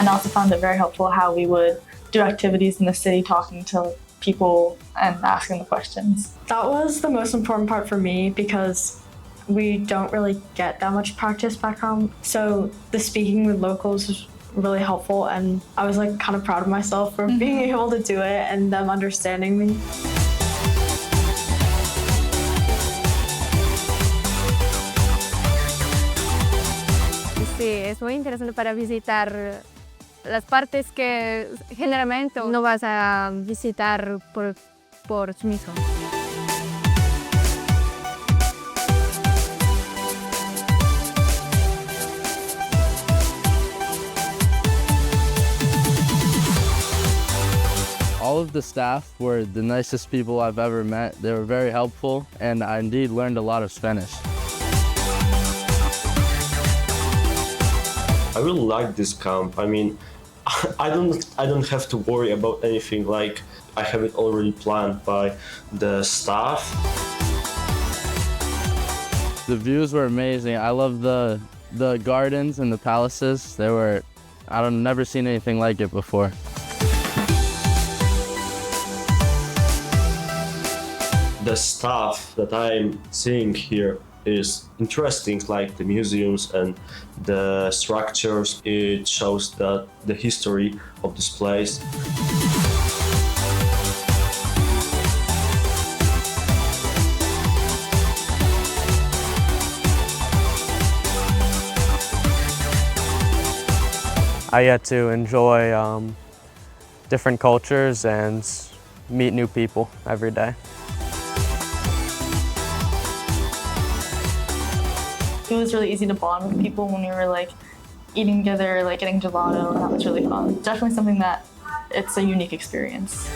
And I also found it very helpful how we would do activities in the city talking to people and asking the questions. That was the most important part for me because we don't really get that much practice back home. So the speaking with locals was really helpful, and I was like kind of proud of myself for being able to do it and them understanding me. Sí, es muy interesante para visitar las partes que generalmente no vas a visitar por sí mismo. All of the staff were the nicest people I've ever met. They were very helpful, and I indeed learned a lot of Spanish. I really like this camp. I mean, I don't have to worry about anything. Like, I have it already planned by the staff. The views were amazing. I love the gardens and the palaces. They were, I've never seen anything like it before. The stuff that I'm seeing here is interesting, like the museums and the structures. It shows that the history of this place. I get to enjoy different cultures and meet new people every day. It was really easy to bond with people when we were like eating together, like getting gelato, and that was really fun. Definitely something that it's a unique experience.